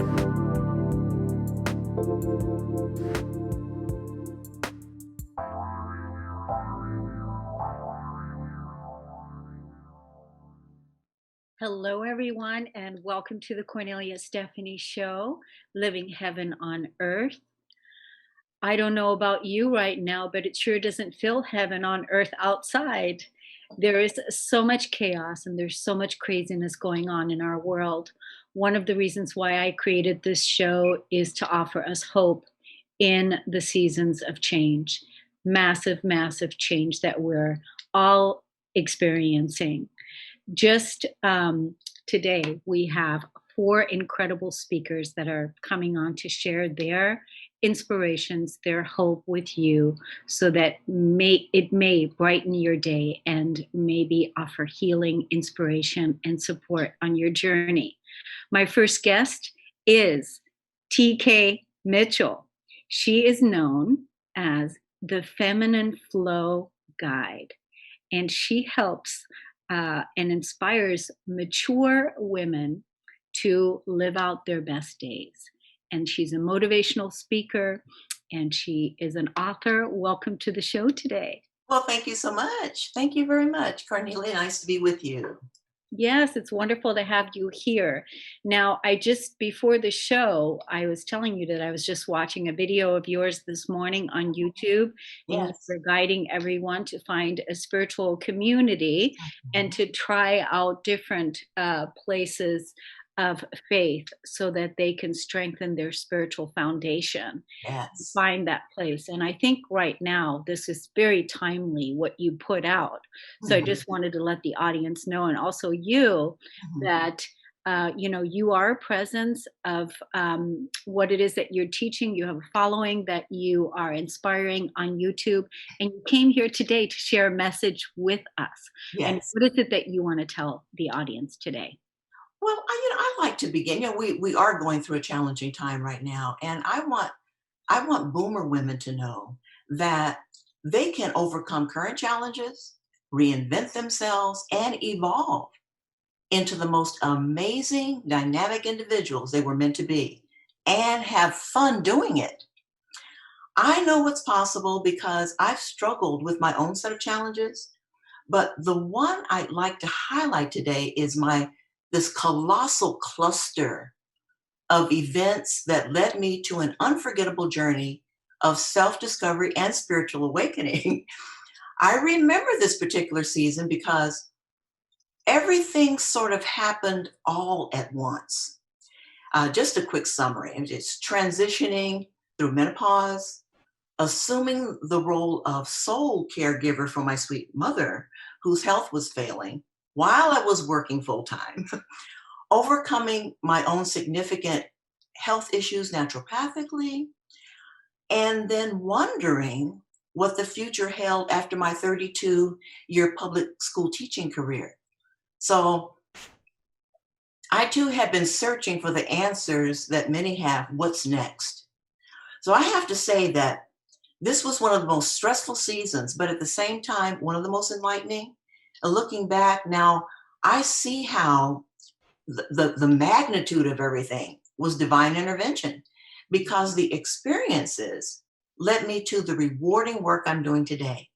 Hello, everyone, and welcome to the Cornelia Stephanie Show, Living Heaven on Earth. I don't know about you right now, but it sure doesn't feel heaven on earth outside. There is so much chaos and there's so much craziness going on in our world. One of the reasons why I created this show is to offer us hope in the seasons of change, massive, massive change that we're all experiencing. Just today, we have four incredible speakers that are coming on to share their inspirations, their hope with you, so that it may brighten your day and maybe offer healing, inspiration, and support on your journey. My first guest is TK Mitchell. She is known as the Feminine Flow Guide, and she helps and inspires mature women to live out their best days. And she's a motivational speaker and she is an author. Welcome to the show today. Well, thank you so much. Thank you very much, Kornelia. Nice to be with you. Yes, it's wonderful to have you here. Now, before the show, I was telling you that I was just watching a video of yours this morning on YouTube, and you Yes. were guiding everyone to find a spiritual community and to try out different places of faith so that they can strengthen their spiritual foundation, Yes. find that place. And I think right now, this is very timely what you put out. So I Mhm, just wanted to let the audience know, and also you, mhm. that you are a presence of what it is that you're teaching. You have a following that you are inspiring on YouTube, and you came here today to share a message with us. And Yes. what is it that you want to tell the audience today? Well, I like to begin. We are going through a challenging time right now, and I want boomer women to know that they can overcome current challenges, reinvent themselves, and evolve into the most amazing, dynamic individuals they were meant to be, and have fun doing it. I know what's possible because I've struggled with my own set of challenges. But the one I'd like to highlight today is my this colossal cluster of events that led me to an unforgettable journey of self-discovery and spiritual awakening. I remember this particular season because everything sort of happened all at once. Just a quick summary. It's transitioning through menopause, assuming the role of sole caregiver for my sweet mother, whose health was failing while I was working full time, overcoming my own significant health issues naturopathically, and then wondering what the future held after my 32-year public school teaching career. So I too had been searching for the answers that many have. What's next? So I have to say that this was one of the most stressful seasons, but at the same time, one of the most enlightening. Looking back now, I see how the magnitude of everything was divine intervention because the experiences led me to the rewarding work I'm doing today.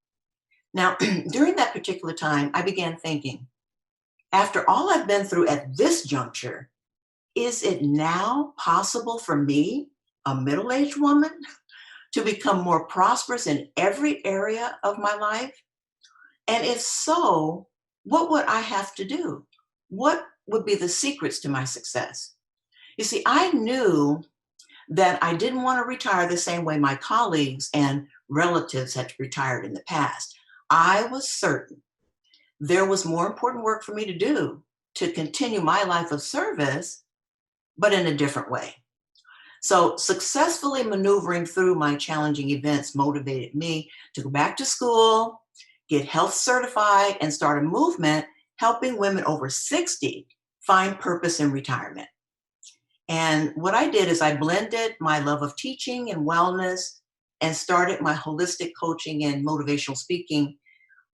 Now, during that particular time, I began thinking, after all I've been through at this juncture, is it now possible for me, a middle aged woman, to become more prosperous in every area of my life? And if so, what would I have to do? What would be the secrets to my success? You see, I knew that I didn't want to retire the same way my colleagues and relatives had retired in the past. I was certain there was more important work for me to do to continue my life of service, but in a different way. So, successfully maneuvering through my challenging events motivated me to go back to school, get health certified, and start a movement helping women over 60 find purpose in retirement. And what I did is I blended my love of teaching and wellness and started my holistic coaching and motivational speaking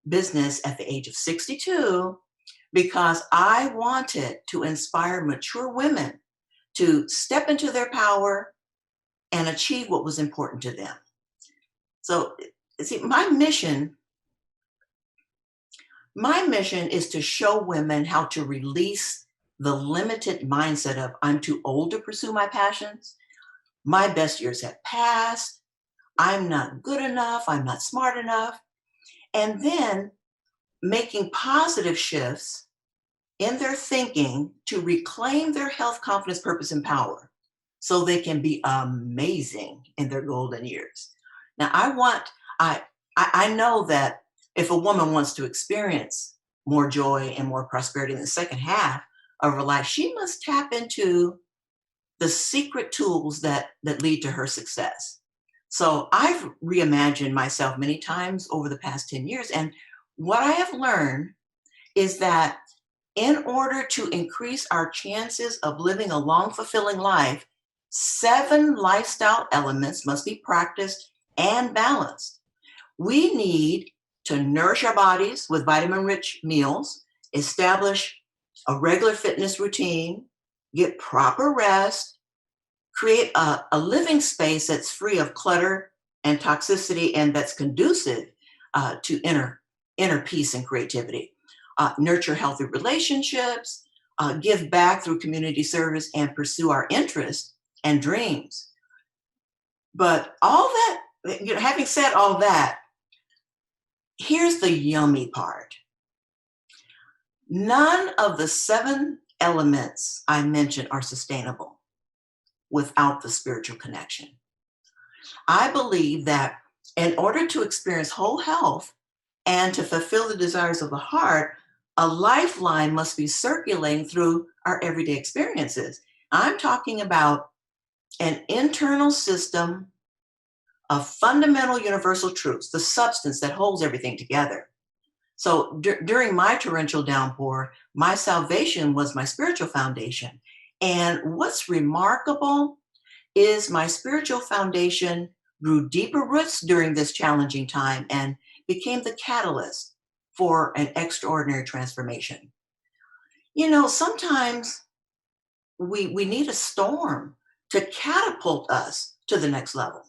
business at the age of 62 because I wanted to inspire mature women to step into their power and achieve what was important to them. So, see, my mission is to show women how to release the limited mindset of I'm too old to pursue my passions. My best years have passed. I'm not good enough. I'm not smart enough. And then making positive shifts in their thinking to reclaim their health, confidence, purpose, and power so they can be amazing in their golden years. Now, I know that if a woman wants to experience more joy and more prosperity in the second half of her life, she must tap into the secret tools that lead to her success. So I've reimagined myself many times over the past 10 years. And what I have learned is that in order to increase our chances of living a long, fulfilling life, 7 lifestyle elements must be practiced and balanced. We need to nourish our bodies with vitamin rich meals, establish a regular fitness routine, get proper rest, create a living space that's free of clutter and toxicity and that's conducive to inner peace and creativity. Nurture healthy relationships, give back through community service, and pursue our interests and dreams. But all that, having said all that, here's the yummy part. None of the 7 elements I mentioned are sustainable without the spiritual connection. I believe that in order to experience whole health and to fulfill the desires of the heart, a lifeline must be circulating through our everyday experiences. I'm talking about an internal system of fundamental universal truths, the substance that holds everything together. So during my torrential downpour, my salvation was my spiritual foundation. And what's remarkable is my spiritual foundation grew deeper roots during this challenging time and became the catalyst for an extraordinary transformation. Sometimes we need a storm to catapult us to the next level.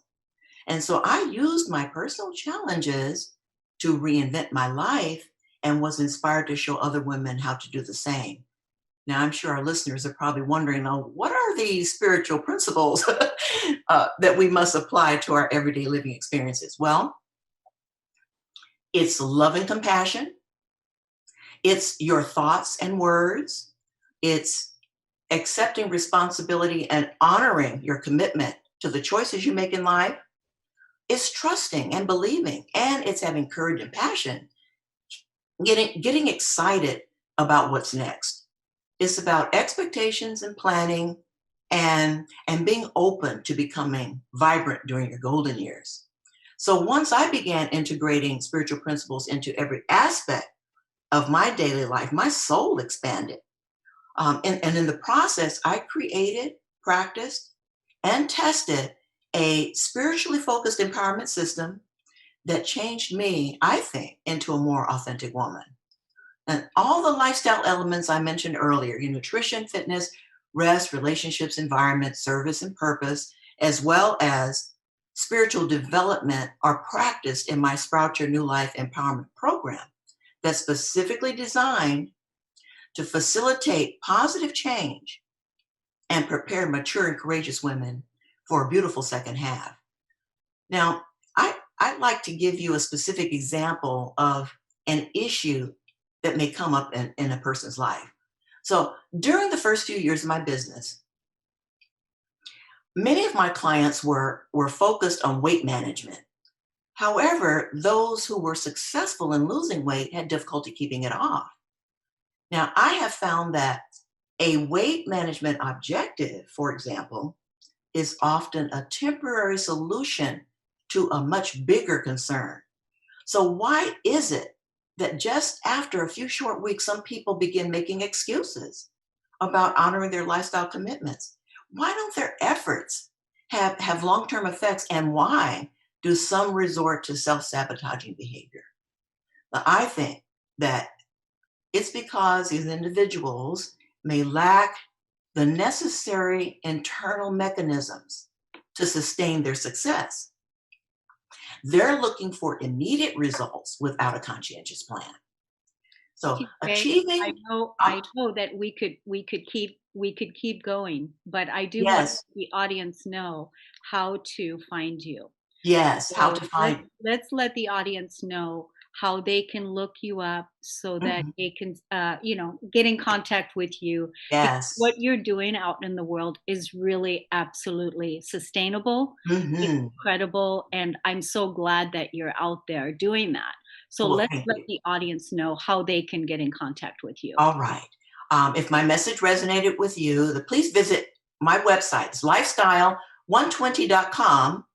And so I used my personal challenges to reinvent my life and was inspired to show other women how to do the same. Now, I'm sure our listeners are probably wondering, what are these spiritual principles that we must apply to our everyday living experiences? Well, it's love and compassion. It's your thoughts and words. It's accepting responsibility and honoring your commitment to the choices you make in life. It's trusting and believing, and it's having courage and passion, getting excited about what's next. It's about expectations and planning and being open to becoming vibrant during your golden years. So once I began integrating spiritual principles into every aspect of my daily life, my soul expanded. And in the process, I created, practiced, and tested a spiritually focused empowerment system that changed me, I think, into a more authentic woman. And all the lifestyle elements I mentioned earlier, your nutrition, fitness, rest, relationships, environment, service, and purpose, as well as spiritual development, are practiced in my Sprout Your New Life Empowerment Program that's specifically designed to facilitate positive change and prepare mature and courageous women for a beautiful second half. Now, I'd like to give you a specific example of an issue that may come up in a person's life. So during the first few years of my business, many of my clients were focused on weight management. However, those who were successful in losing weight had difficulty keeping it off. Now, I have found that a weight management objective, for example, is often a temporary solution to a much bigger concern. So why is it that just after a few short weeks, some people begin making excuses about honoring their lifestyle commitments? Why don't their efforts have long-term effects, and why do some resort to self-sabotaging behavior? Now, I think that it's because these individuals may lack the necessary internal mechanisms to sustain their success. They're looking for immediate results without a conscientious plan. So Okay, achieving, I know that we could keep going, but I do want yes, the audience know how to find you. yes, how So to find, let's let the audience know how they can look you up so that mhm, they can, get in contact with you. Because what yes, you're doing out in the world is really absolutely sustainable. It's hmm. incredible, and I'm so glad that you're out there doing that. So Well, let's thank let you. the audience know how they can get in contact with you. All right. If my message resonated with you, please visit my website. It's lifestyle120.com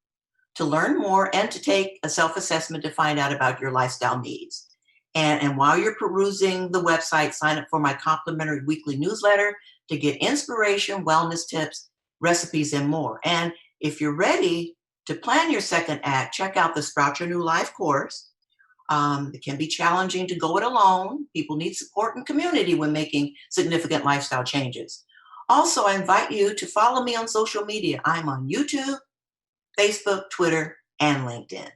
to learn more and to take a self assessment to find out about your lifestyle needs. And while you're perusing the website, sign up for my complimentary weekly newsletter to get inspiration, wellness tips, recipes, and more. And if you're ready to plan your second act, check out the Sprout Your New Life course. It can be challenging to go it alone. People need support and community when making significant lifestyle changes. Also, I invite you to follow me on social media. I'm on YouTube, Facebook, Twitter, and LinkedIn.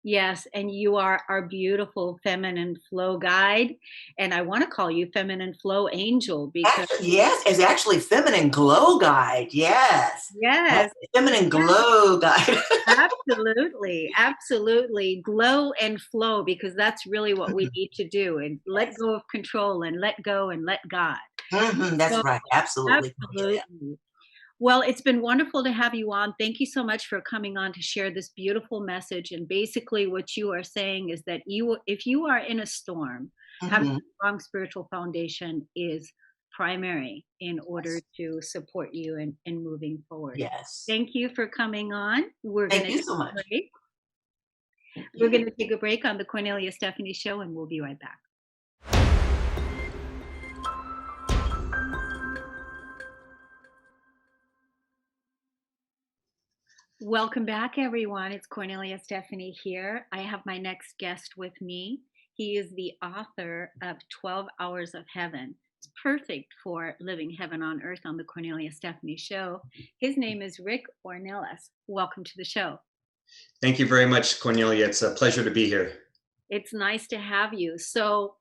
Yes, and you are our beautiful feminine flow guide, and I want to call you feminine flow angel because Actually, yes, it's actually Feminine Glow Guide. Yes. That's yes, the Feminine Glow Guide. absolutely, absolutely. Glow and flow because that's really what we need to do and let Yes. go of control and let go and let God. That's So right. Absolutely, Cornelia. absolutely. Well, it's been wonderful to have you on. Thank you so much for coming on to share this beautiful message. And basically, what you are saying is that if you are in a storm, having Mhm. a strong spiritual foundation is primary in order Yes. to support you in moving forward. Yes. Thank you for coming on. We're going Thank to you take so a much. break. Thank We're you. going to take a break on the Cornelia Stephanie Show, and we'll be right back. Welcome back, everyone. It's Cornelia Stephanie here. I have my next guest with me. He is the author of 12 Hours of Heaven. It's perfect for living heaven on earth on the Cornelia Stephanie Show. His name is Rick Ornelas. Welcome to the show. Thank you very much, Cornelia. It's a pleasure to be here. It's nice to have you. So,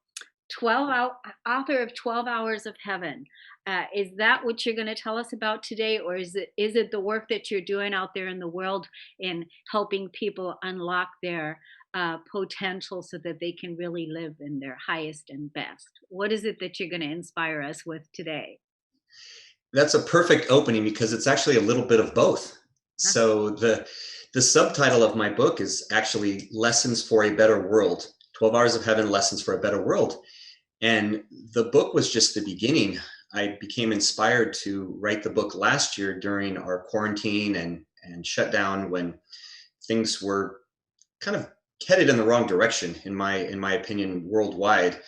author of 12 Hours of Heaven. Is that what you're going to tell us about today, or is it the work that you're doing out there in the world in helping people unlock their potential so that they can really live in their highest and best? What is it that you're going to inspire us with today? That's a perfect opening because it's actually a little bit of both. Huh? So the subtitle of my book is actually Lessons for a Better World. 12 Hours of Heaven, Lessons for a Better World. And the book was just the beginning. I became inspired to write the book last year during our quarantine and shutdown when things were kind of headed in the wrong direction, in my opinion, worldwide. And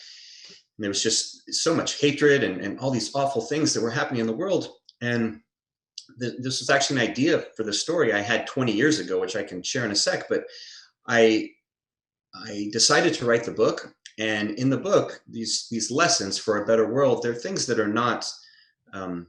there was just so much hatred and all these awful things that were happening in the world. And this was actually an idea for the story I had 20 years ago, which I can share in a sec. But I I decided to write the book, and in the book, these lessons for a better world, they're things that are not um,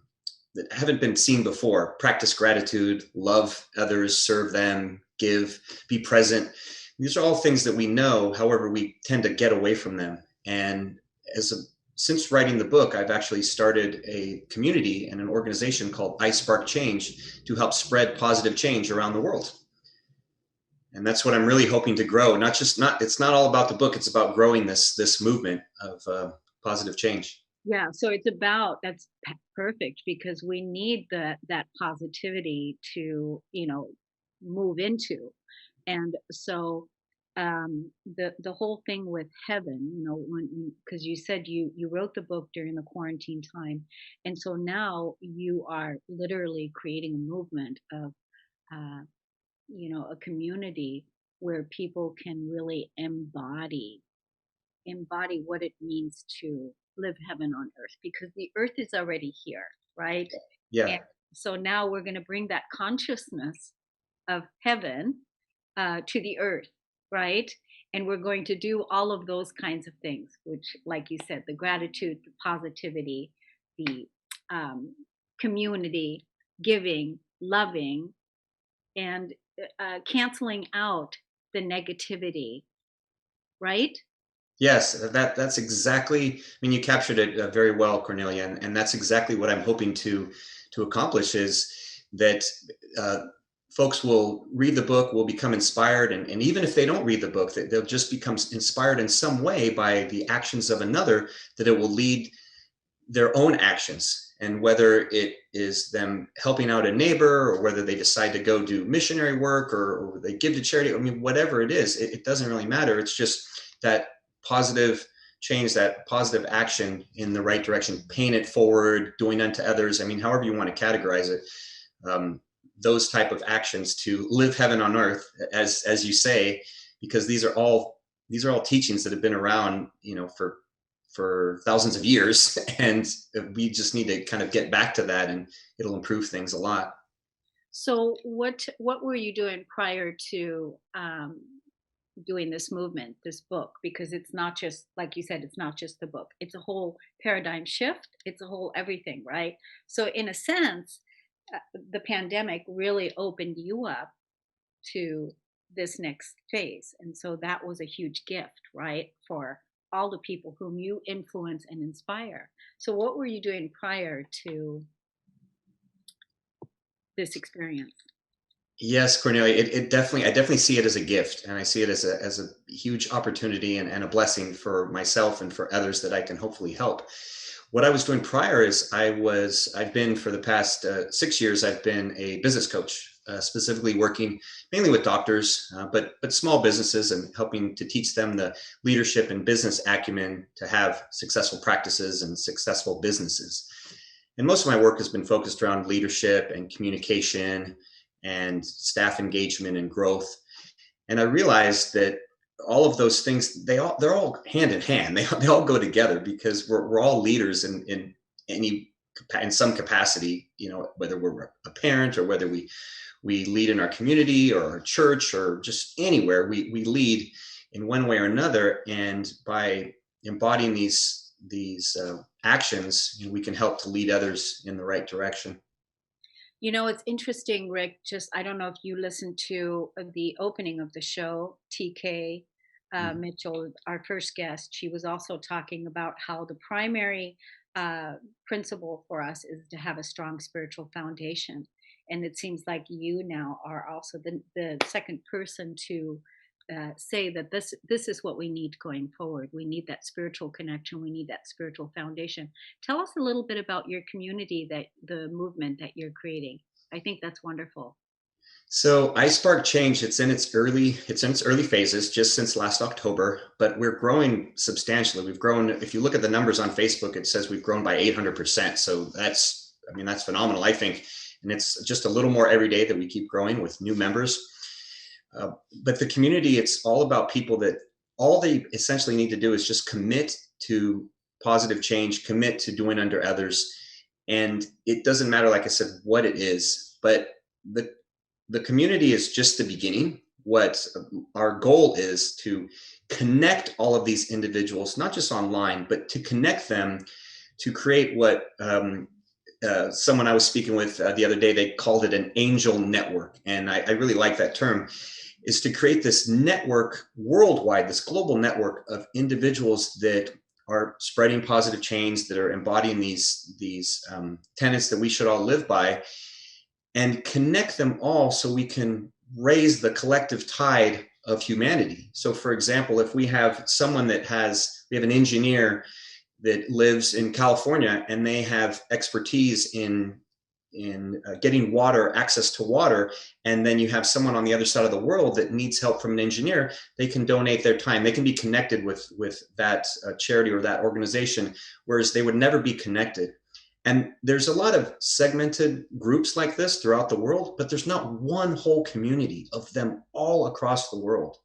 that haven't been seen before. Practice gratitude, love others, serve them, give, be present. These are all things that we know. However, we tend to get away from them. And as a, since writing the book, I've actually started a community and an organization called I Spark Change to help spread positive change around the world. And that's what I'm really hoping to grow. Not it's not all about the book. It's about growing this movement of positive change. Yeah, so that's perfect because we need that positivity to, move into. And so the whole thing with heaven, when because you said you wrote the book during the quarantine time, and so now you are literally creating a movement of uh, a community where people can really embody what it means to live heaven on earth because the earth is already here, right? Yeah. And so now we're going to bring that consciousness of heaven to the earth, right? And we're going to do all of those kinds of things, which, like you said, the gratitude, the positivity, the community, giving, loving, and canceling out the negativity, right? Yes, that's exactly. I mean, you captured it very well, Cornelia, and that's exactly what I'm hoping to accomplish is that uh, folks will read the book, will become inspired, and even if they don't read the book, they'll just become inspired in some way by the actions of another. That it will lead their own actions, and whether it is them helping out a neighbor or whether they decide to go do missionary work or they give to charity, I mean, whatever it is, it doesn't really matter. It's just that positive change, that positive action in the right direction, paying it forward, doing unto others, I mean, however you want to categorize it. um, those type of actions to live heaven on earth, as you say, because these are all teachings that have been around, for thousands of years, and we just need to kind of get back to that, and it'll improve things a lot. So what were you doing prior to doing this movement, this book? Because it's not just like you said, it's not just the book. It's a whole paradigm shift. It's a whole everything, right? So in a sense, the pandemic really opened you up to this next phase, and so that was a huge gift, right, for all the people whom you influence and inspire. So what were you doing prior to this experience? Yes, Cornelia, it definitely, I definitely see it as a gift, and I see it as a huge opportunity and a blessing for myself and for others that I can hopefully help. What I was doing prior is I've been for the past 6 years, I've been a business coach, specifically working mainly with doctors, but small businesses, and helping to teach them the leadership and business acumen to have successful practices and successful businesses. And most of my work has been focused around leadership and communication and staff engagement and growth. And I realized that all of those things, they're all hand in hand. They all go together, because we're all leaders in any in some capacity, whether we're a parent or whether we lead in our community or our church or just anywhere, we lead in one way or another. And by embodying these actions, we can help to lead others in the right direction. It's interesting, Rick. Just I don't know if you listened to the opening of the show. TK Mm. Mitchell, our first guest, she was also talking about how the primary principle for us is to have a strong spiritual foundation. And it seems like you now are also the second person to say that this is what we need going forward. We need that spiritual connection. We need that spiritual foundation. Tell us a little bit about your community, that the movement that you're creating. I think that's wonderful. So I Spark Change, it's in its early phases, just since last October, but we're growing substantially. We've grown, if you look at the numbers on Facebook, it says we've grown by 800%. So that's phenomenal, I think. And it's just a little more every day that we keep growing with new members. Uh, but the community, it's all about people that all they essentially need to do is just commit to positive change, commit to doing under others. And it doesn't matter, like I said, what it is, but the the community is just the beginning. What our goal is to connect all of these individuals, not just online, but to connect them to create what someone I was speaking with the other day, they called it an angel network. And I really like that term, is to create this network worldwide, this global network of individuals that are spreading positive change, that are embodying these tenets that we should all live by, and connect them all so we can raise the collective tide of humanity. So, for example, if we have an engineer that lives in California, and they have expertise in getting water, access to water, and then you have someone on the other side of the world that needs help from an engineer, they can donate their time. They can be connected with that charity or that organization, whereas they would never be connected. And there's a lot of segmented groups like this throughout the world, but there's not one whole community of them all across the world.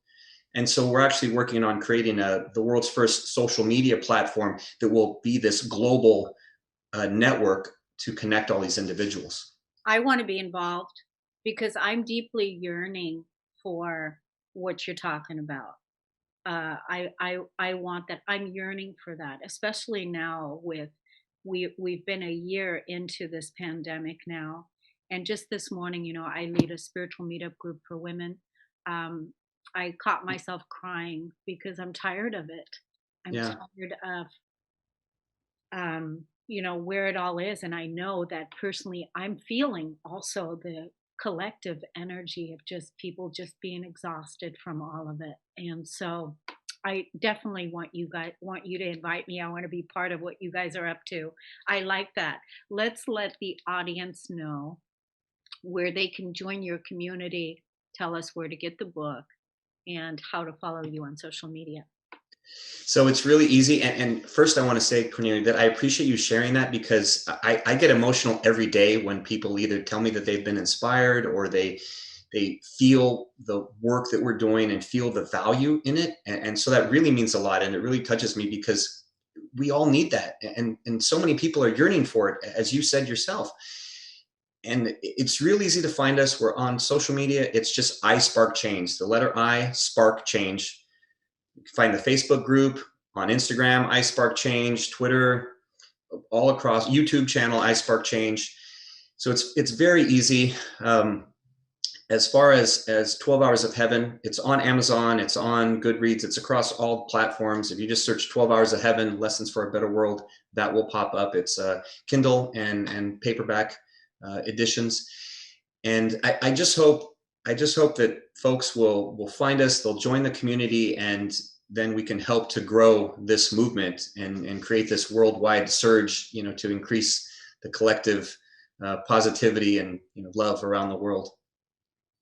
And so we're actually working on creating the world's first social media platform that will be this global network to connect all these individuals. I want to be involved because I'm deeply yearning for what you're talking about. I want that. I'm yearning for that, especially now with we've been a year into this pandemic now, and just this morning, I lead a spiritual meetup group for women. I caught myself crying because I'm tired of it. I'm Yeah. tired of where it all is. And I know that personally, I'm feeling also the collective energy of just people just being exhausted from all of it. And so I definitely want you to invite me. I want to be part of what you guys are up to. I like that. Let's let the audience know where they can join your community. Tell us where to get the book and how to follow you on social media. So it's really easy. And first, I want to say, Cornelia, that I appreciate you sharing that, because I get emotional every day when people either tell me that they've been inspired, or they feel the work that we're doing and feel the value in it. And so that really means a lot. And it really touches me, because we all need that. And so many people are yearning for it, as you said yourself. And it's real easy to find us. We're on social media. It's just I Spark Change, the letter I, Spark Change. You can find the Facebook group, on Instagram, I Spark Change, Twitter, all across, YouTube channel, I Spark Change. So it's very easy. As far as 12 Hours of Heaven, it's on Amazon, it's on Goodreads, it's across all platforms. If you just search 12 Hours of Heaven, Lessons for a Better World, that will pop up. It's Kindle and paperback editions. And I just hope that folks will find us, they'll join the community, and then we can help to grow this movement and create this worldwide surge, to increase the collective positivity and love around the world.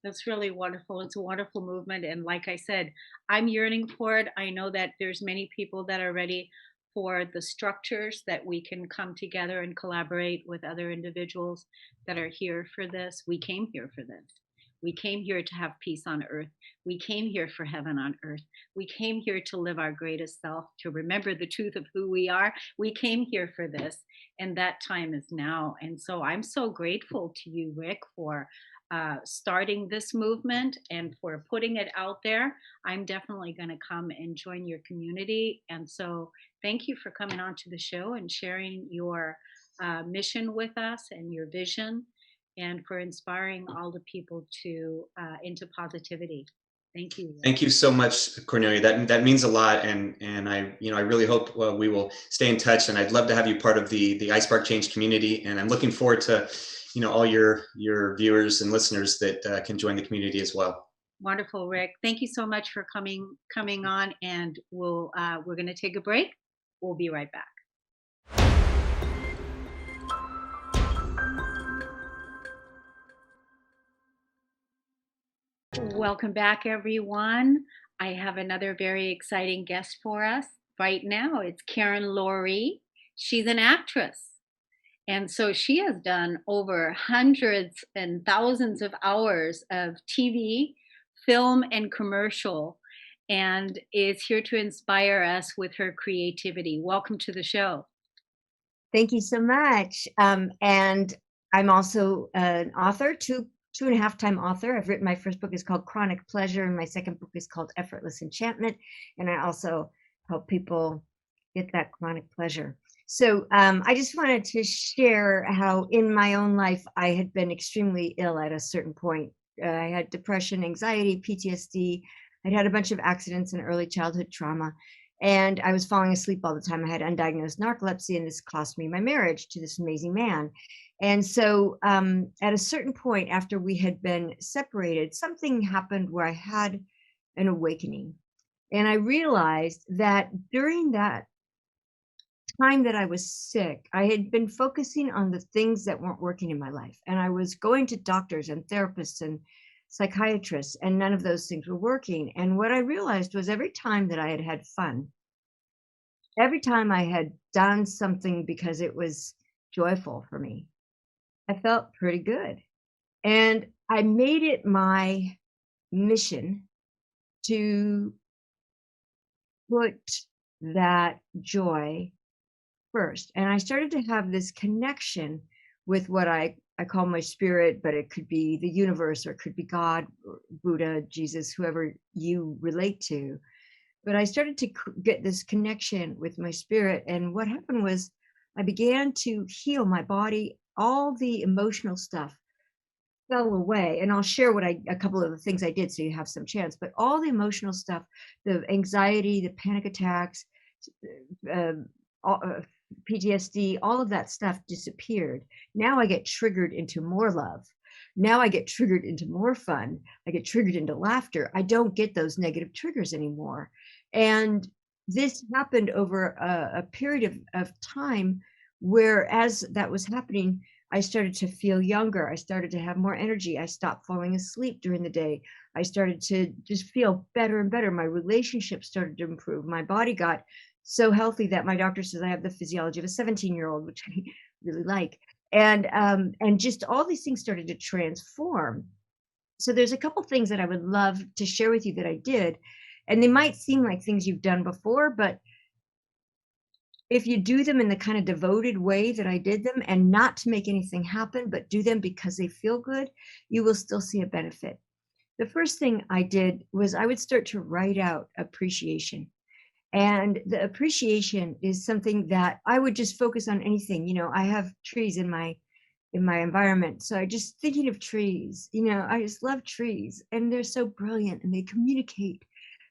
That's really wonderful. It's a wonderful movement. And like I said, I'm yearning for it. I know that there's many people that are ready for the structures that we can come together and collaborate with other individuals that are here for this. We came here for this. We came here to have peace on earth. We came here for heaven on earth. We came here to live our greatest self, to remember the truth of who we are. We came here for this, and that time is now. And so I'm so grateful to you, Rick, for starting this movement and for putting it out there. I'm definitely going to come and join your community. And so thank you for coming on to the show and sharing your mission with us and your vision, and for inspiring all the people to into positivity. Thank you, Rick. Thank you so much, Cornelia. That means a lot, and I really hope we will stay in touch. And I'd love to have you part of the iSpark Change community. And I'm looking forward to all your viewers and listeners that can join the community as well. Wonderful, Rick. Thank you so much for coming on. And we're going to take a break. We'll be right back. Welcome back, everyone. I have another very exciting guest for us right now. It's Laurie. She's an actress. And so she has done over hundreds and thousands of hours of TV, film, and commercial, and is here to inspire us with her creativity. Welcome to the show. Thank you so much. And I'm also an author, two and a half time author. I've written, my first book is called Chronic Pleasure, and my second book is called Effortless Enchantment. And I also help people get that chronic pleasure. So I just wanted to share how in my own life, I had been extremely ill at a certain point. I had depression, anxiety, PTSD. I'd had a bunch of accidents and early childhood trauma. And I was falling asleep all the time. I had undiagnosed narcolepsy, and this cost me my marriage to this amazing man. And so at a certain point, after we had been separated, something happened where I had an awakening. And I realized that during that time that I was sick, I had been focusing on the things that weren't working in my life. And I was going to doctors and therapists and psychiatrists, and none of those things were working. And what I realized was every time that I had had fun, every time I had done something because it was joyful for me, I felt pretty good. And I made it my mission to put that joy first. And I started to have this connection with what I call my spirit, but it could be the universe, or it could be God, or Buddha, Jesus, whoever you relate to. But I started to get this connection with my spirit. And what happened was I began to heal my body. All the emotional stuff fell away, and I'll share a couple of the things I did so you have some chance. But all the emotional stuff, the anxiety, the panic attacks, uh, all, PTSD, all of that stuff disappeared. Now I get triggered into more love. Now I get triggered into more fun. I get triggered into laughter. I don't get those negative triggers anymore. And this happened over a period of time where, as that was happening, I started to feel younger. I started to have more energy. I stopped falling asleep during the day. I started to just feel better and better. My relationships started to improve. My body got so healthy that my doctor says I have the physiology of a 17-year-old, which I really like. And just all these things started to transform. So there's a couple things that I would love to share with you that I did. And they might seem like things you've done before, but if you do them in the kind of devoted way that I did them, and not to make anything happen, but do them because they feel good, you will still see a benefit. The first thing I did was I would start to write out appreciation. And the appreciation is something that I would just focus on anything. I have trees in my environment. So I just thinking of trees, I just love trees, and they're so brilliant, and they communicate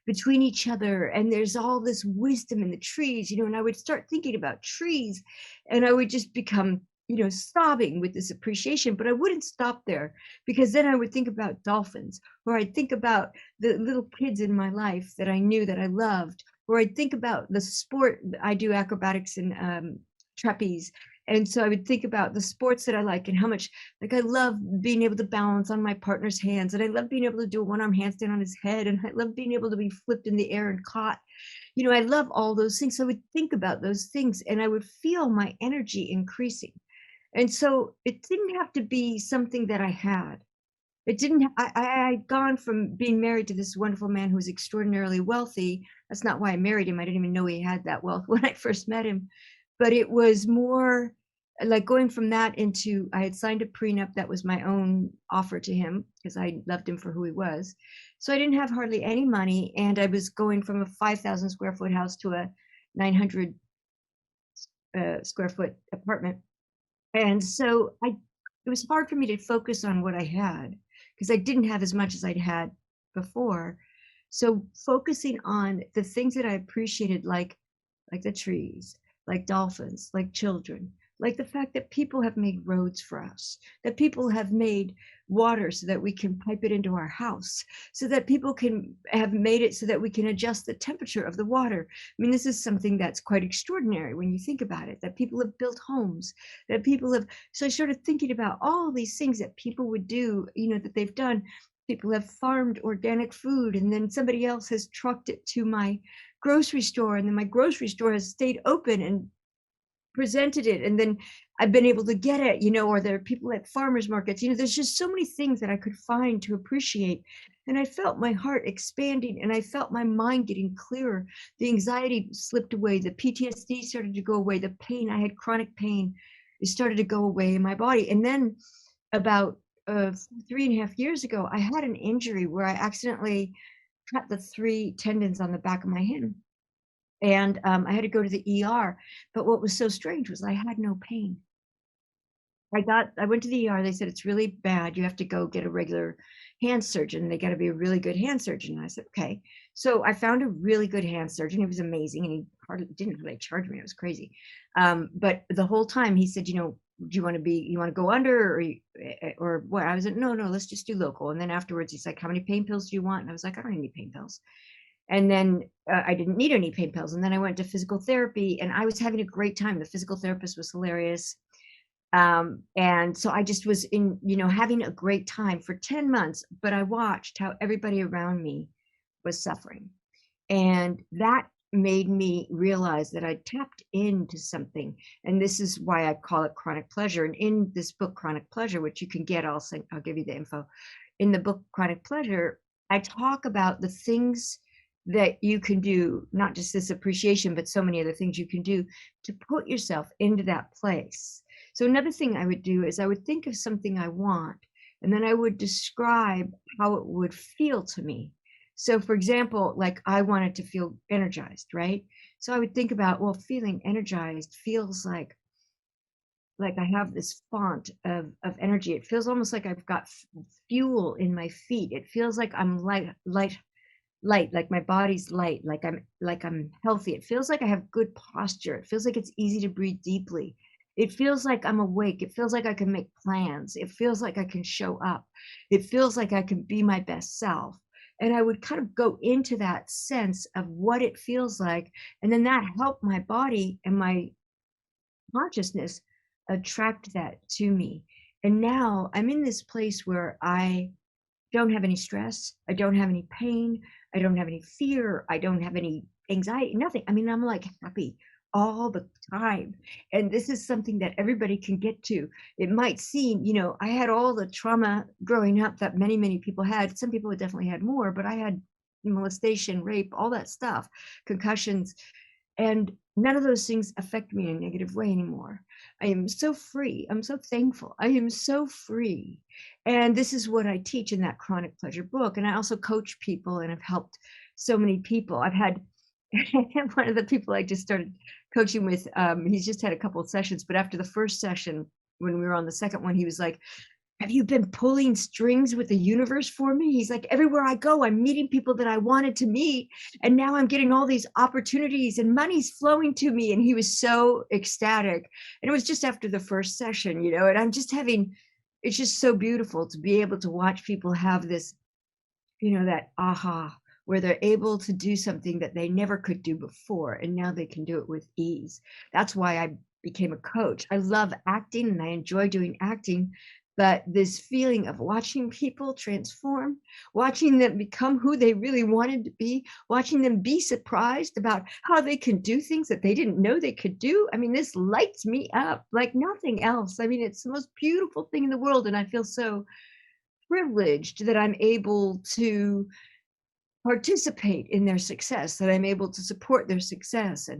between each other, and there's all this wisdom in the trees, and I would start thinking about trees, and I would just become sobbing with this appreciation. But I wouldn't stop there, because then I would think about dolphins, or I'd think about the little kids in my life that I knew that I loved, or I'd think about the sport. I do acrobatics and trapeze. And so I would think about the sports that I like, and how much, like, I love being able to balance on my partner's hands, and I love being able to do a one-arm handstand on his head, and I love being able to be flipped in the air and caught. I love all those things. So I would think about those things, and I would feel my energy increasing. And so it didn't have to be something that I had. It didn't, I'd gone from being married to this wonderful man who was extraordinarily wealthy. That's not why I married him. I didn't even know he had that wealth when I first met him. But it was more like going from that into, I had signed a prenup that was my own offer to him, because I loved him for who he was. So I didn't have hardly any money, and I was going from a 5,000 square foot house to a 900 square foot apartment. And so it was hard for me to focus on what I had, because I didn't have as much as I'd had before. So focusing on the things that I appreciated, like the trees, like dolphins, like children, like the fact that people have made roads for us, that people have made water so that we can pipe it into our house, so that people can have made it so that we can adjust the temperature of the water. I mean, this is something that's quite extraordinary when you think about it, that people have built homes, that people have. So I started thinking about all these things that people would do, that they've done. People have farmed organic food, and then somebody else has trucked it to my grocery store, and then my grocery store has stayed open and presented it, and then I've been able to get it, or there are people at farmers markets. There's just so many things that I could find to appreciate. And I felt my heart expanding, and I felt my mind getting clearer. The anxiety slipped away, the PTSD started to go away, the pain, I had chronic pain, it started to go away in my body. And then about 3.5 years ago, I had an injury where I accidentally cut the 3 tendons on the back of my hand. And I had to go to the ER. But what was so strange was I had no pain. I went to the ER. They said, it's really bad. You have to go get a regular hand surgeon. They got to be a really good hand surgeon. And I said, okay. So I found a really good hand surgeon. He was amazing. And he didn't really charge me. It was crazy. But the whole time he said, do you want to go under or what? I was like, no, let's just do local. And then afterwards he's like, how many pain pills do you want? And I was like, I don't need any pain pills. And then I didn't need any pain pills. And then I went to physical therapy, and I was having a great time. The physical therapist was hilarious. And so I just was having a great time for 10 months, but I watched how everybody around me was suffering. And that made me realize that I tapped into something. And this is why I call it chronic pleasure. And in this book, Chronic Pleasure, which you can get, I'll give you the info. In the book, Chronic Pleasure, I talk about the things that you can do, not just this appreciation, but so many other things you can do to put yourself into that place. So another thing I would do is I would think of something I want, and then I would describe how it would feel to me. So for example, like I wanted to feel energized, right? So I would think about, well, feeling energized feels like like I have this font of energy. It feels almost like I've got fuel in my feet. It feels like I'm light, like my body's light, like I'm healthy. It feels like I have good posture. It feels like it's easy to breathe deeply. It feels like I'm awake. It feels like I can make plans. It feels like I can show up. It feels like I can be my best self. And I would kind of go into that sense of what it feels like. And then that helped my body and my consciousness attract that to me. And now I'm in this place where I don't have any stress. I don't have any pain. I don't have any fear. I don't have any anxiety, nothing. I mean, I'm like happy all the time. And this is something that everybody can get to. It might seem, I had all the trauma growing up that many, many people had. Some people definitely had more, but I had molestation, rape, all that stuff, concussions. And none of those things affect me in a negative way anymore. I am so free. I'm so thankful. I am so free. And this is what I teach in that Chronic Pleasure book. And I also coach people and have helped so many people. I've had one of the people I just started coaching with, he's just had a couple of sessions, but after the first session, when we were on the second one, he was like, have you been pulling strings with the universe for me? He's like, everywhere I go, I'm meeting people that I wanted to meet. And now I'm getting all these opportunities and money's flowing to me. And he was so ecstatic. And it was just after the first session, and I'm just it's just so beautiful to be able to watch people have this, that aha, where they're able to do something that they never could do before. And now they can do it with ease. That's why I became a coach. I love acting and I enjoy doing acting. But this feeling of watching people transform, watching them become who they really wanted to be, watching them be surprised about how they can do things that they didn't know they could do. I mean, this lights me up like nothing else. I mean, it's the most beautiful thing in the world. And I feel so privileged that I'm able to participate in their success, that I'm able to support their success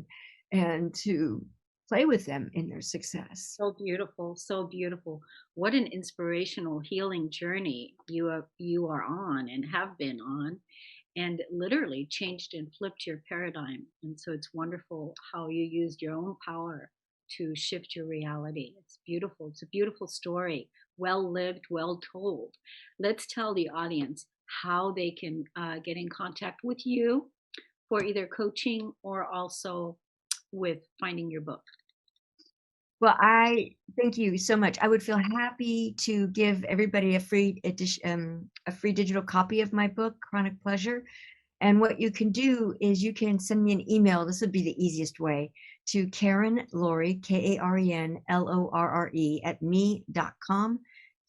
and to play with them in their success. So beautiful, so beautiful. What an inspirational healing journey you are on and have been on, and literally changed and flipped your paradigm. And so it's wonderful how you used your own power to shift your reality. It's beautiful. It's a beautiful story. Well lived, well told. Let's tell the audience how they can get in contact with you for either coaching or also with finding your book. Well, I thank you so much. I would feel happy to give everybody a free edition, a free digital copy of my book, Chronic Pleasure. And what you can do is you can send me an email. This would be the easiest way, to Karen Laurie, KarenLorre at me.com,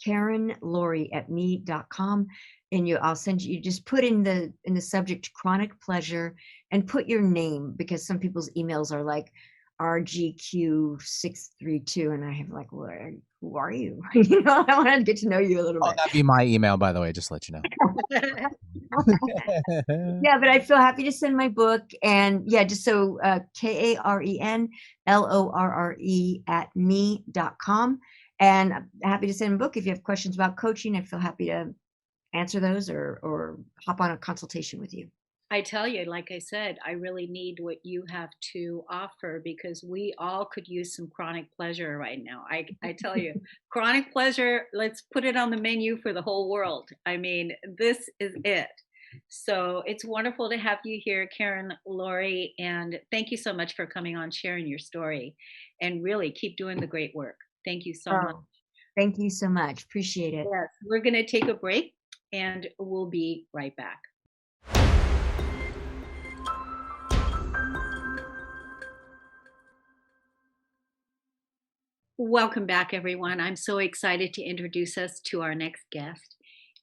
Karen Laurie at me.com. And I'll send you, just put in the subject Chronic Pleasure and put your name, because some people's emails are like RGQ632, and I have like, who are you? I want to get to know you a little bit. That'd be my email, by the way, just to let you know. Yeah, but I feel happy to send my book, and yeah, just so KarenLorre at me.com, and I'm happy to send a book. If you have questions about coaching, I feel happy to answer those or hop on a consultation with you. I tell you, like I said, I really need what you have to offer, because we all could use some chronic pleasure right now. I tell you, chronic pleasure, let's put it on the menu for the whole world. I mean, this is it. So it's wonderful to have you here, Karen Laurie, and thank you so much for coming on, sharing your story, and really keep doing the great work. Thank you so much. Thank you so much. Appreciate it. Yes, we're going to take a break and we'll be right back. Welcome back, everyone. I'm so excited to introduce us to our next guest,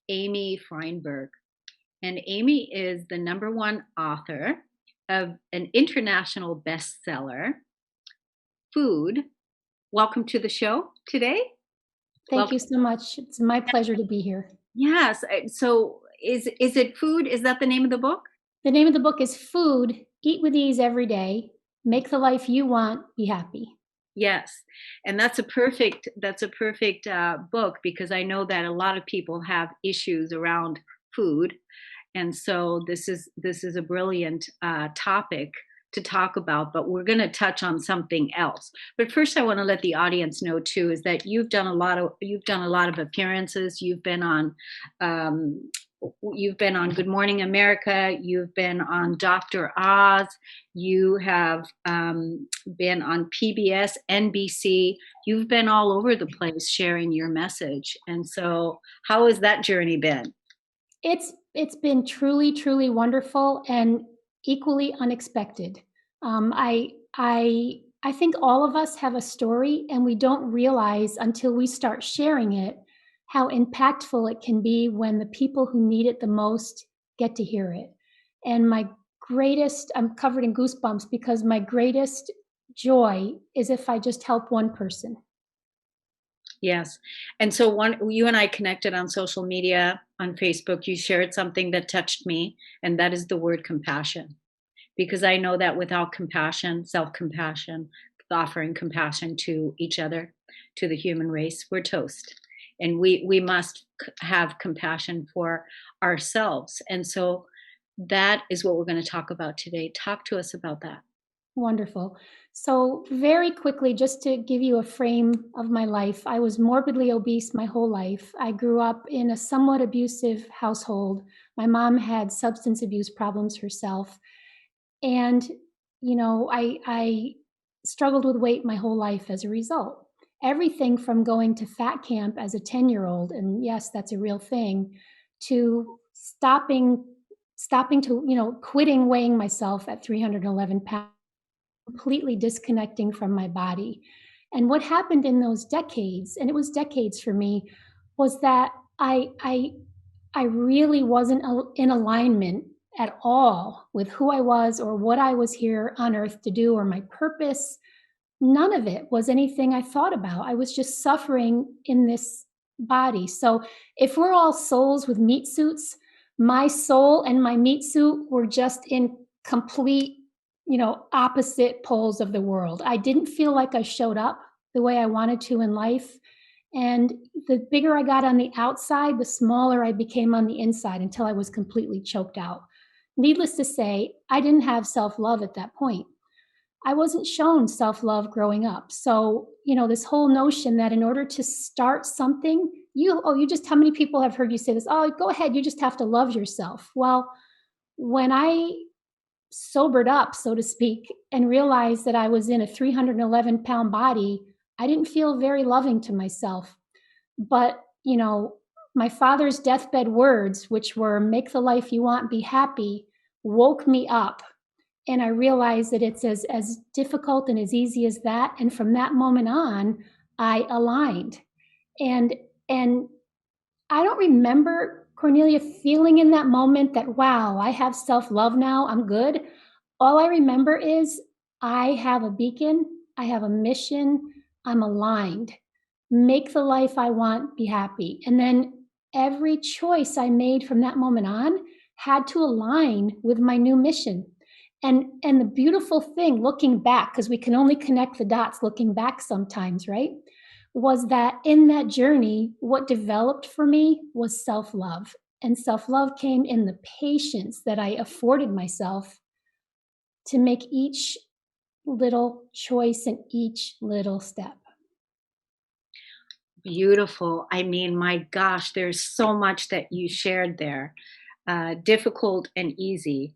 Amy Freinberg. And Amy is the #1 author of an international bestseller, Food. Welcome to the show today. Thank you so much. It's my pleasure to be here. Yes. So is it Food? Is that the name of the book? The name of the book is Food, Eat with Ease Every Day, Make the Life You Want, Be Happy. Yes. And that's a perfect book, because I know that a lot of people have issues around food. And so this is a brilliant topic to talk about, but we're going to touch on something else. But first, I want to let the audience know too is that you've done a lot of appearances. Um, you've been on Good Morning America. You've been on Dr. Oz. You have been on PBS, NBC. You've been all over the place sharing your message. And so, how has that journey been? It's been truly, truly wonderful and equally unexpected. I think all of us have a story, and we don't realize until we start sharing it how impactful it can be when the people who need it the most get to hear it. And I'm covered in goosebumps because my greatest joy is if I just help one person. Yes. And so you and I connected on social media, on Facebook. You shared something that touched me, and that is the word compassion. Because I know that without compassion, self-compassion, offering compassion to each other, to the human race, we're toast. And we must have compassion for ourselves. And so that is what we're going to talk about today. Talk to us about that. Wonderful. So, very quickly, just to give you a frame of my life, I was morbidly obese my whole life. I grew up in a somewhat abusive household. My mom had substance abuse problems herself. And, I struggled with weight my whole life as a result. Everything from going to fat camp as a 10-year-old, and yes, that's a real thing, to stopping to, quitting weighing myself at 311 pounds, completely disconnecting from my body. And what happened in those decades, and it was decades for me, was that I really wasn't in alignment at all with who I was or what I was here on earth to do or my purpose. None of it was anything I thought about. I was just suffering in this body. So if we're all souls with meat suits, my soul and my meat suit were just in complete, opposite poles of the world. I didn't feel like I showed up the way I wanted to in life. And the bigger I got on the outside, the smaller I became on the inside until I was completely choked out. Needless to say, I didn't have self-love at that point. I wasn't shown self-love growing up. So, this whole notion that in order to start something, how many people have heard you say this? Oh, go ahead, you just have to love yourself. Well, when I sobered up, so to speak, and realized that I was in a 311-pound body, I didn't feel very loving to myself. But, my father's deathbed words, which were, make the life you want, be happy, woke me up. And I realized that it's as difficult and as easy as that. And from that moment on, I aligned. And I don't remember, Cornelia, feeling in that moment that, wow, I have self-love now, I'm good. All I remember is I have a beacon, I have a mission, I'm aligned. Make the life I want, be happy. And then every choice I made from that moment on had to align with my new mission. And the beautiful thing, looking back, because we can only connect the dots looking back sometimes, right? Was that in that journey, what developed for me was self-love. And self-love came in the patience that I afforded myself to make each little choice and each little step. Beautiful. I mean, my gosh, there's so much that you shared there. Difficult and easy,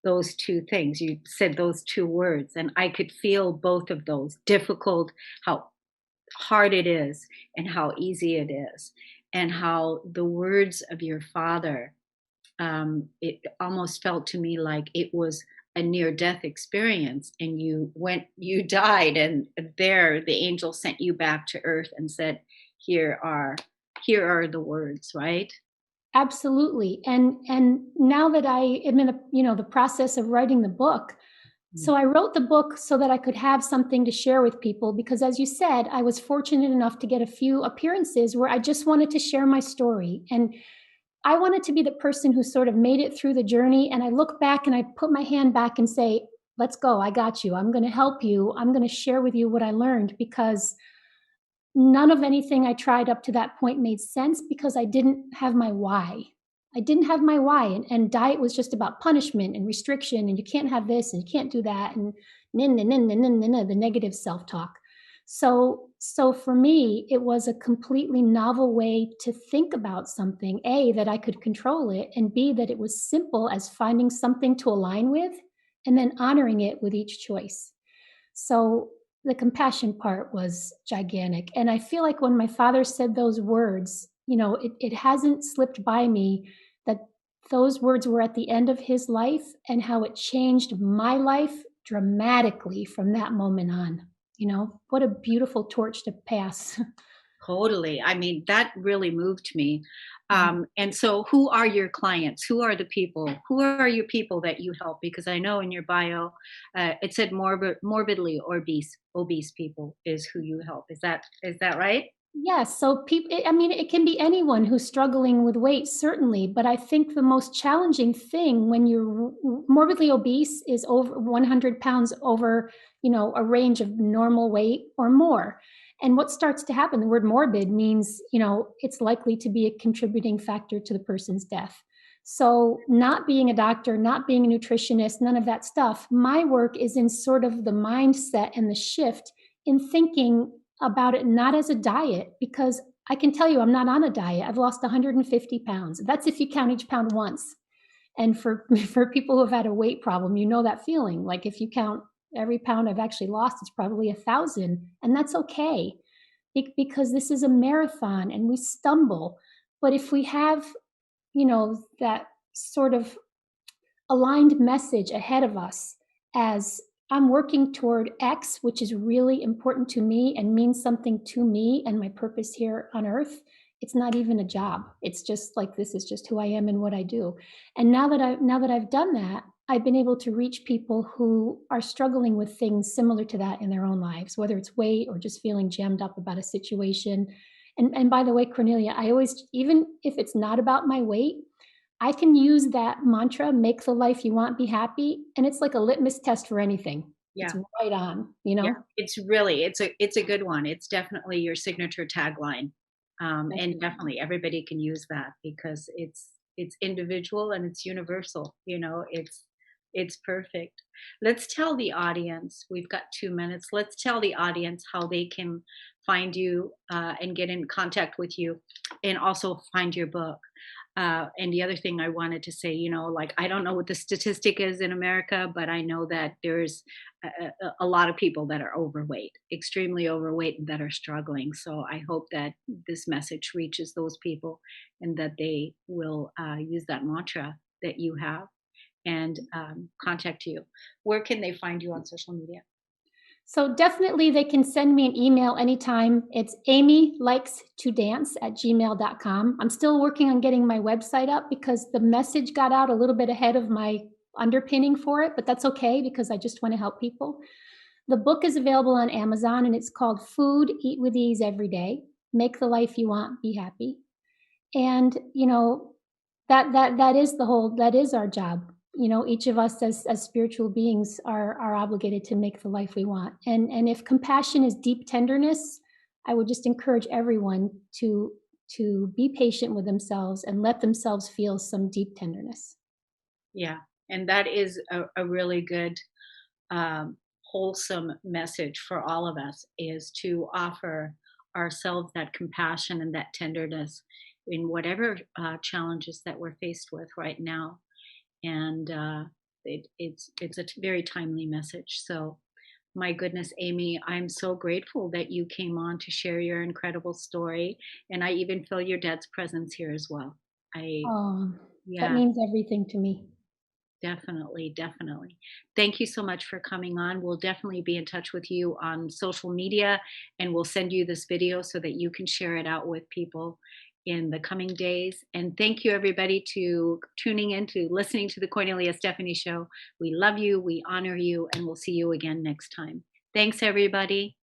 those two things. You said those two words, and I could feel both of those. Difficult, how hard it is, and how easy it is, and how the words of your father, it almost felt to me like it was a near-death experience, and you died, and there the angel sent you back to earth and said, here are the words, right? Absolutely. And now that I am in the process of writing the book, so I wrote the book so that I could have something to share with people, because as you said, I was fortunate enough to get a few appearances where I just wanted to share my story. And I wanted to be the person who sort of made it through the journey. And I look back and I put my hand back and say, let's go. I got you. I'm going to help you. I'm going to share with you what I learned, because none of anything I tried up to that point made sense because I didn't have my why. I didn't have my why, and diet was just about punishment and restriction, and you can't have this and you can't do that, and the negative self-talk. So for me, it was a completely novel way to think about something, A, that I could control it, and B, that it was simple as finding something to align with and then honoring it with each choice. So the compassion part was gigantic. And I feel like when my father said those words, it hasn't slipped by me that those words were at the end of his life and how it changed my life dramatically from that moment on. What a beautiful torch to pass. Totally. I mean, that really moved me. Mhm. And so, who are your clients? Who are the people? Who are your people that you help? Because I know in your bio, it said morbidly obese people is who you help. Is that right? Yes, so people, I mean, it can be anyone who's struggling with weight, certainly, but I think the most challenging thing when you're morbidly obese is over 100 pounds over, a range of normal weight or more. And what starts to happen, the word morbid means, it's likely to be a contributing factor to the person's death. So, not being a doctor, not being a nutritionist, none of that stuff, my work is in sort of the mindset and the shift in thinking about it not as a diet, because I can tell you I'm not on a diet. I've lost 150 pounds. That's if you count each pound once. And for for people who have had a weight problem, that feeling. Like if you count every pound I've actually lost, it's probably 1,000, and that's okay because this is a marathon and we stumble. But if we have, that sort of aligned message ahead of us as I'm working toward X, which is really important to me and means something to me and my purpose here on earth. It's not even a job. It's just like this is just who I am and what I do. And now that I've done that, I've been able to reach people who are struggling with things similar to that in their own lives, whether it's weight or just feeling jammed up about a situation. And by the way, Cornelia, I always, even if it's not about my weight, I can use that mantra, make the life you want, be happy, and it's like a litmus test for anything. It's Yeah. right on, Yeah. It's a good one. It's definitely your signature tagline. Thank And you. definitely everybody can use that because it's individual and it's universal. It's perfect. Let's tell the audience, we've got 2 minutes. Let's tell the audience how they can find you and get in contact with you and also find your book. And the other thing I wanted to say, like, I don't know what the statistic is in America, but I know that there's a lot of people that are overweight, extremely overweight, and that are struggling. So I hope that this message reaches those people and that they will use that mantra that you have and contact you. Where can they find you on social media? So definitely they can send me an email anytime. It's amylikes2dance@gmail.com. I'm still working on getting my website up because the message got out a little bit ahead of my underpinning for it, but that's okay because I just want to help people. The book is available on Amazon and it's called Food, Eat with Ease Every Day. Make the life you want, be happy. And that is our job. Each of us as spiritual beings are obligated to make the life we want. And if compassion is deep tenderness, I would just encourage everyone to be patient with themselves and let themselves feel some deep tenderness. Yeah. And that is a really good, wholesome message for all of us is to offer ourselves that compassion and that tenderness in whatever challenges that we're faced with right now. And it's a very timely message. So, my goodness, Amy, I'm so grateful that you came on to share your incredible story, and I even feel your dad's presence here as well. I Oh, that Yeah, means everything to me. definitely, definitely. Thank you so much for coming on. We'll definitely be in touch with you on social media, and we'll send you this video so that you can share it out with people in the coming days. And thank you, everybody, to tuning in, to listening to the Cornelia Stephanie Show. We love you, we honor you, and we'll see you again next time. Thanks, everybody.